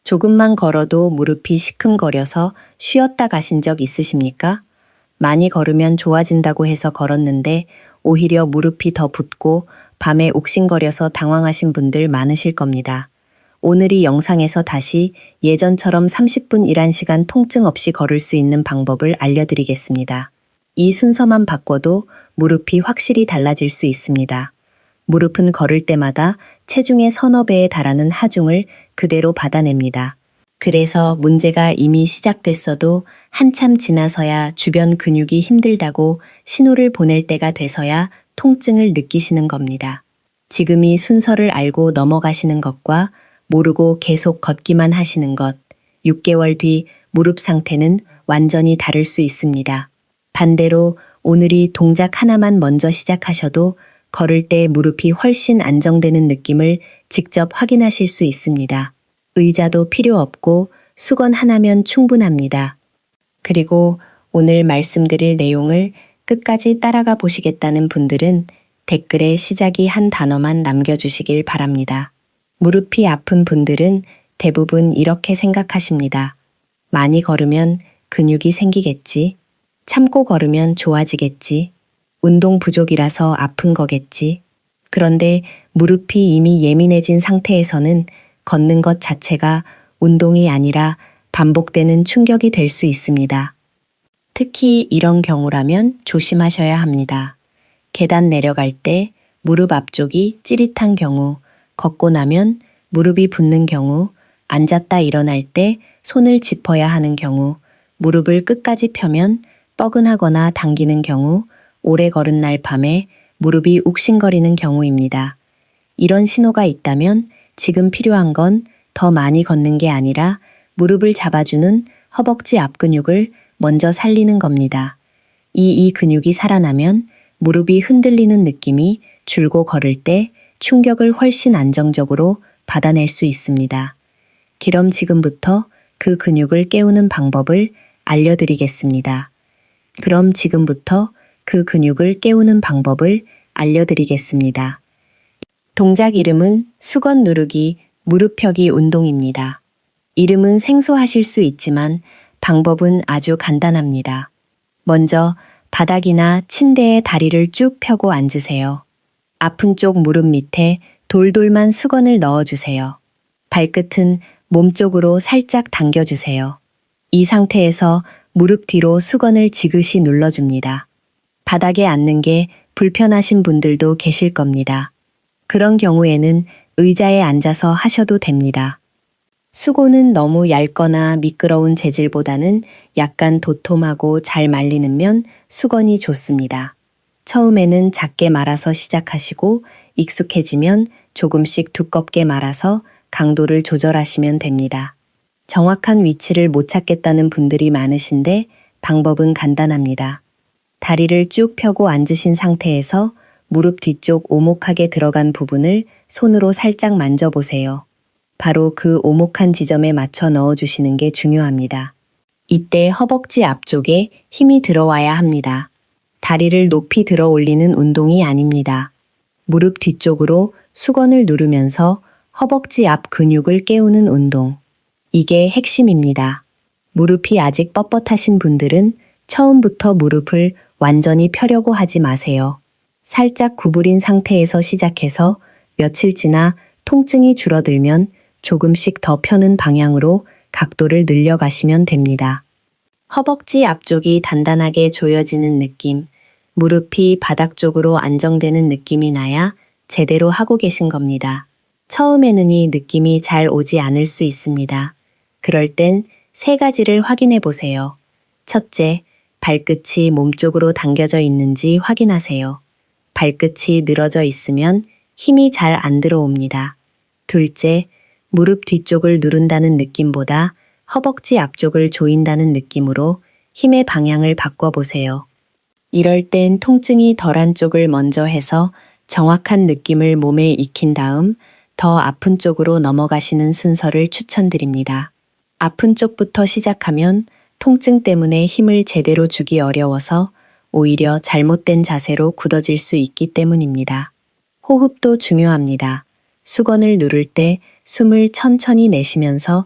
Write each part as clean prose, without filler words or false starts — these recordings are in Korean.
조금만 걸어도 무릎이 시큼거려서 쉬었다 가신 적 있으십니까? 많이 걸으면 좋아진다고 해서 걸었는데 오히려 무릎이 더 붓고 밤에 욱신거려서 당황하신 분들 많으실 겁니다. 오늘 이 영상에서 다시 예전처럼 30분 일한 시간 통증 없이 걸을 수 있는 방법을 알려드리겠습니다. 이 순서만 바꿔도 무릎이 확실히 달라질 수 있습니다. 무릎은 걸을 때마다 체중의 서너 배에 달하는 하중을 그대로 받아냅니다. 그래서 문제가 이미 시작됐어도 한참 지나서야 주변 근육이 힘들다고 신호를 보낼 때가 돼서야 통증을 느끼시는 겁니다. 지금 이 순서를 알고 넘어가시는 것과 모르고 계속 걷기만 하시는 것, 6개월 뒤 무릎 상태는 완전히 다를 수 있습니다. 반대로 오늘이 동작 하나만 먼저 시작하셔도 걸을 때 무릎이 훨씬 안정되는 느낌을 직접 확인하실 수 있습니다. 의자도 필요 없고 수건 하나면 충분합니다. 그리고 오늘 말씀드릴 내용을 끝까지 따라가 보시겠다는 분들은 댓글에 시작이 한 단어만 남겨주시길 바랍니다. 무릎이 아픈 분들은 대부분 이렇게 생각하십니다. 많이 걸으면 근육이 생기겠지. 참고 걸으면 좋아지겠지. 운동 부족이라서 아픈 거겠지. 그런데 무릎이 이미 예민해진 상태에서는 걷는 것 자체가 운동이 아니라 반복되는 충격이 될 수 있습니다. 특히 이런 경우라면 조심하셔야 합니다. 계단 내려갈 때 무릎 앞쪽이 찌릿한 경우, 걷고 나면 무릎이 붓는 경우, 앉았다 일어날 때 손을 짚어야 하는 경우, 무릎을 끝까지 펴면 뻐근하거나 당기는 경우, 오래 걸은 날 밤에 무릎이 욱신거리는 경우입니다. 이런 신호가 있다면 지금 필요한 건 더 많이 걷는 게 아니라 무릎을 잡아주는 허벅지 앞 근육을 먼저 살리는 겁니다. 이 근육이 살아나면 무릎이 흔들리는 느낌이 줄고 걸을 때 충격을 훨씬 안정적으로 받아낼 수 있습니다. 그럼 지금부터 그 근육을 깨우는 방법을 알려드리겠습니다. 동작 이름은 수건 누르기, 무릎 펴기 운동입니다. 이름은 생소하실 수 있지만 방법은 아주 간단합니다. 먼저 바닥이나 침대에 다리를 쭉 펴고 앉으세요. 아픈 쪽 무릎 밑에 돌돌만 수건을 넣어주세요. 발끝은 몸쪽으로 살짝 당겨주세요. 이 상태에서 무릎 뒤로 수건을 지그시 눌러줍니다. 바닥에 앉는 게 불편하신 분들도 계실 겁니다. 그런 경우에는 의자에 앉아서 하셔도 됩니다. 수건은 너무 얇거나 미끄러운 재질보다는 약간 도톰하고 잘 말리는 면 수건이 좋습니다. 처음에는 작게 말아서 시작하시고 익숙해지면 조금씩 두껍게 말아서 강도를 조절하시면 됩니다. 정확한 위치를 못 찾겠다는 분들이 많으신데 방법은 간단합니다. 다리를 쭉 펴고 앉으신 상태에서 무릎 뒤쪽 오목하게 들어간 부분을 손으로 살짝 만져보세요. 바로 그 오목한 지점에 맞춰 넣어주시는 게 중요합니다. 이때 허벅지 앞쪽에 힘이 들어와야 합니다. 다리를 높이 들어 올리는 운동이 아닙니다. 무릎 뒤쪽으로 수건을 누르면서 허벅지 앞 근육을 깨우는 운동. 이게 핵심입니다. 무릎이 아직 뻣뻣하신 분들은 처음부터 무릎을 완전히 펴려고 하지 마세요. 살짝 구부린 상태에서 시작해서 며칠 지나 통증이 줄어들면 조금씩 더 펴는 방향으로 각도를 늘려가시면 됩니다. 허벅지 앞쪽이 단단하게 조여지는 느낌, 무릎이 바닥 쪽으로 안정되는 느낌이 나야 제대로 하고 계신 겁니다. 처음에는 이 느낌이 잘 오지 않을 수 있습니다. 그럴 땐 3가지를 확인해 보세요. 첫째, 발끝이 몸쪽으로 당겨져 있는지 확인하세요. 발끝이 늘어져 있으면 힘이 잘 안 들어옵니다. 둘째, 무릎 뒤쪽을 누른다는 느낌보다 허벅지 앞쪽을 조인다는 느낌으로 힘의 방향을 바꿔보세요. 이럴 땐 통증이 덜한 쪽을 먼저 해서 정확한 느낌을 몸에 익힌 다음 더 아픈 쪽으로 넘어가시는 순서를 추천드립니다. 아픈 쪽부터 시작하면 통증 때문에 힘을 제대로 주기 어려워서 오히려 잘못된 자세로 굳어질 수 있기 때문입니다. 호흡도 중요합니다. 수건을 누를 때 숨을 천천히 내쉬면서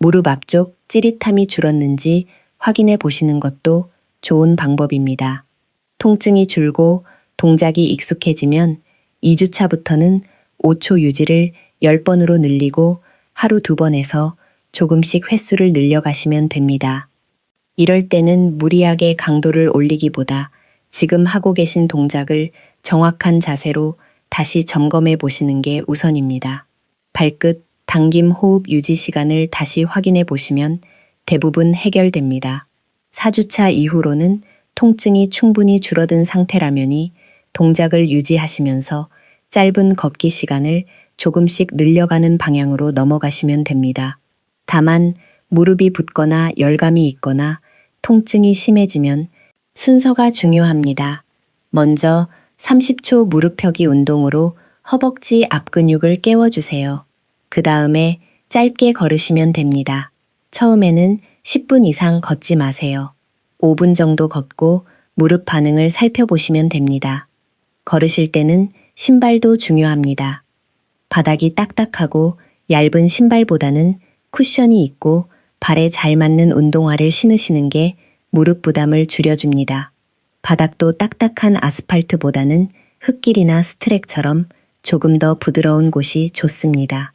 무릎 앞쪽 찌릿함이 줄었는지 확인해 보시는 것도 좋은 방법입니다. 통증이 줄고 동작이 익숙해지면 2주차부터는 5초 유지를 10번으로 늘리고 하루 2번에서 조금씩 횟수를 늘려가시면 됩니다. 이럴 때는 무리하게 강도를 올리기보다 지금 하고 계신 동작을 정확한 자세로 다시 점검해 보시는 게 우선입니다. 발끝, 당김, 호흡 유지 시간을 다시 확인해 보시면 대부분 해결됩니다. 4주차 이후로는 통증이 충분히 줄어든 상태라면이 동작을 유지하시면서 짧은 걷기 시간을 조금씩 늘려가는 방향으로 넘어가시면 됩니다. 다만 무릎이 붓거나 열감이 있거나 통증이 심해지면 순서가 중요합니다. 먼저 30초 무릎 펴기 운동으로 허벅지 앞 근육을 깨워주세요. 그 다음에 짧게 걸으시면 됩니다. 처음에는 10분 이상 걷지 마세요. 5분 정도 걷고 무릎 반응을 살펴보시면 됩니다. 걸으실 때는 신발도 중요합니다. 바닥이 딱딱하고 얇은 신발보다는 쿠션이 있고 발에 잘 맞는 운동화를 신으시는 게 무릎 부담을 줄여줍니다. 바닥도 딱딱한 아스팔트보다는 흙길이나 스트랙처럼 조금 더 부드러운 곳이 좋습니다.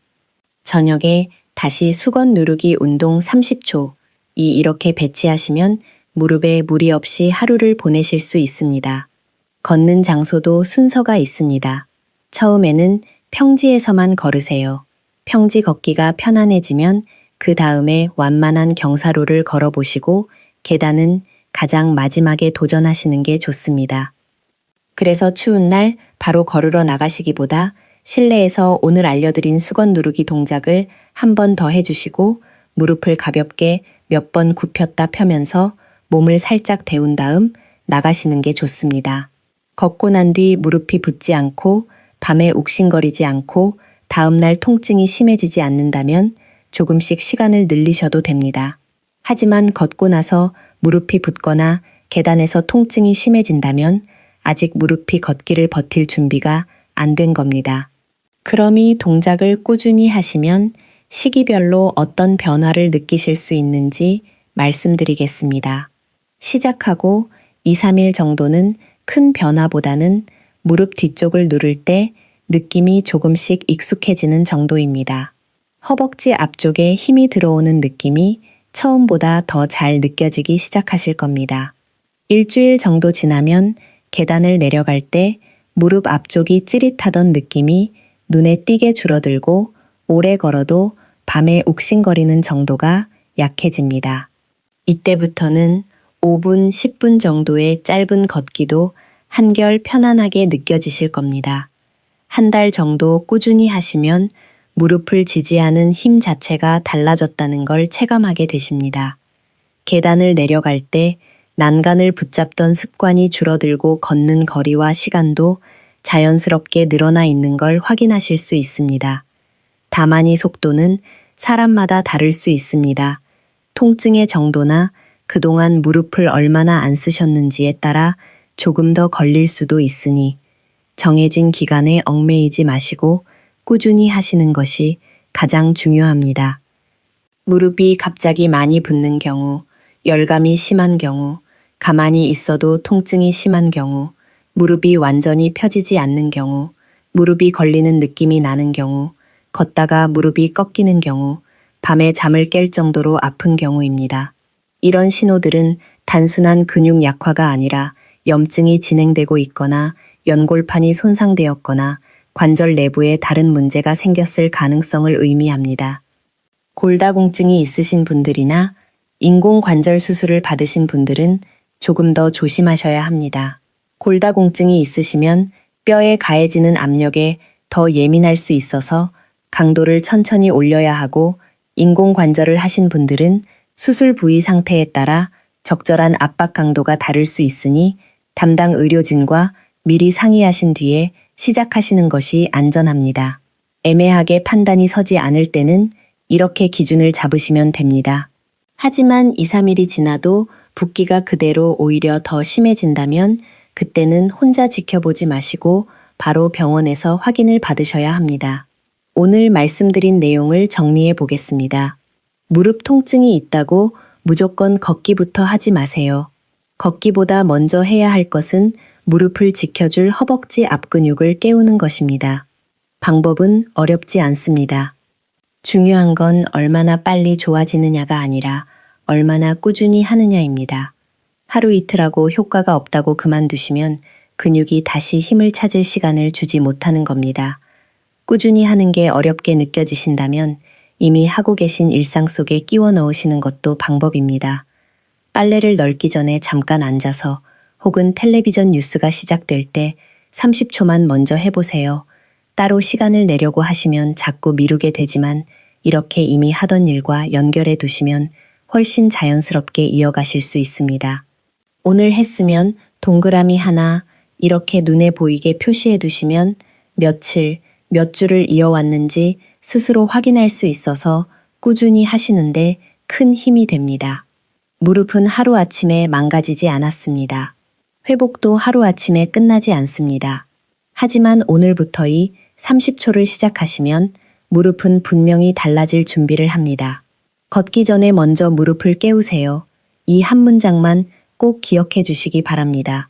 저녁에 다시 수건 누르기 운동 30초 이렇게 배치하시면 무릎에 무리 없이 하루를 보내실 수 있습니다. 걷는 장소도 순서가 있습니다. 처음에는 평지에서만 걸으세요. 평지 걷기가 편안해지면 그 다음에 완만한 경사로를 걸어보시고 계단은 가장 마지막에 도전하시는 게 좋습니다. 그래서 추운 날 바로 걸으러 나가시기보다 실내에서 오늘 알려드린 수건 누르기 동작을 한 번 더 해주시고 무릎을 가볍게 몇 번 굽혔다 펴면서 몸을 살짝 데운 다음 나가시는 게 좋습니다. 걷고 난 뒤 무릎이 붓지 않고 밤에 욱신거리지 않고 다음날 통증이 심해지지 않는다면 조금씩 시간을 늘리셔도 됩니다. 하지만 걷고 나서 무릎이 붓거나 계단에서 통증이 심해진다면 아직 무릎이 걷기를 버틸 준비가 안 된 겁니다. 그럼 이 동작을 꾸준히 하시면 시기별로 어떤 변화를 느끼실 수 있는지 말씀드리겠습니다. 시작하고 2, 3일 정도는 큰 변화보다는 무릎 뒤쪽을 누를 때 느낌이 조금씩 익숙해지는 정도입니다. 허벅지 앞쪽에 힘이 들어오는 느낌이 처음보다 더 잘 느껴지기 시작하실 겁니다. 일주일 정도 지나면 계단을 내려갈 때 무릎 앞쪽이 찌릿하던 느낌이 눈에 띄게 줄어들고 오래 걸어도 밤에 욱신거리는 정도가 약해집니다. 이때부터는 5분, 10분 정도의 짧은 걷기도 한결 편안하게 느껴지실 겁니다. 한 달 정도 꾸준히 하시면 무릎을 지지하는 힘 자체가 달라졌다는 걸 체감하게 되십니다. 계단을 내려갈 때 난간을 붙잡던 습관이 줄어들고 걷는 거리와 시간도 자연스럽게 늘어나 있는 걸 확인하실 수 있습니다. 다만 이 속도는 사람마다 다를 수 있습니다. 통증의 정도나 그동안 무릎을 얼마나 안 쓰셨는지에 따라 조금 더 걸릴 수도 있으니 정해진 기간에 얽매이지 마시고 꾸준히 하시는 것이 가장 중요합니다. 무릎이 갑자기 많이 붓는 경우, 열감이 심한 경우, 가만히 있어도 통증이 심한 경우, 무릎이 완전히 펴지지 않는 경우, 무릎이 걸리는 느낌이 나는 경우, 걷다가 무릎이 꺾이는 경우, 밤에 잠을 깰 정도로 아픈 경우입니다. 이런 신호들은 단순한 근육 약화가 아니라 염증이 진행되고 있거나 연골판이 손상되었거나 관절 내부에 다른 문제가 생겼을 가능성을 의미합니다. 골다공증이 있으신 분들이나 인공관절 수술을 받으신 분들은 조금 더 조심하셔야 합니다. 골다공증이 있으시면 뼈에 가해지는 압력에 더 예민할 수 있어서 강도를 천천히 올려야 하고 인공관절을 하신 분들은 수술 부위 상태에 따라 적절한 압박 강도가 다를 수 있으니 담당 의료진과 미리 상의하신 뒤에 시작하시는 것이 안전합니다. 애매하게 판단이 서지 않을 때는 이렇게 기준을 잡으시면 됩니다. 하지만 2, 3일이 지나도 붓기가 그대로 오히려 더 심해진다면 그때는 혼자 지켜보지 마시고 바로 병원에서 확인을 받으셔야 합니다. 오늘 말씀드린 내용을 정리해 보겠습니다. 무릎 통증이 있다고 무조건 걷기부터 하지 마세요. 걷기보다 먼저 해야 할 것은 무릎을 지켜줄 허벅지 앞근육을 깨우는 것입니다. 방법은 어렵지 않습니다. 중요한 건 얼마나 빨리 좋아지느냐가 아니라 얼마나 꾸준히 하느냐입니다. 하루 이틀하고 효과가 없다고 그만두시면 근육이 다시 힘을 찾을 시간을 주지 못하는 겁니다. 꾸준히 하는 게 어렵게 느껴지신다면 이미 하고 계신 일상 속에 끼워 넣으시는 것도 방법입니다. 빨래를 널기 전에 잠깐 앉아서 혹은 텔레비전 뉴스가 시작될 때 30초만 먼저 해보세요. 따로 시간을 내려고 하시면 자꾸 미루게 되지만 이렇게 이미 하던 일과 연결해 두시면 훨씬 자연스럽게 이어가실 수 있습니다. 오늘 했으면 동그라미 하나 이렇게 눈에 보이게 표시해 두시면 며칠, 몇 주를 이어왔는지 스스로 확인할 수 있어서 꾸준히 하시는데 큰 힘이 됩니다. 무릎은 하루아침에 망가지지 않았습니다. 회복도 하루아침에 끝나지 않습니다. 하지만 오늘부터 30초를 시작하시면 무릎은 분명히 달라질 준비를 합니다. 걷기 전에 먼저 무릎을 깨우세요. 이 한 문장만 꼭 기억해 주시기 바랍니다.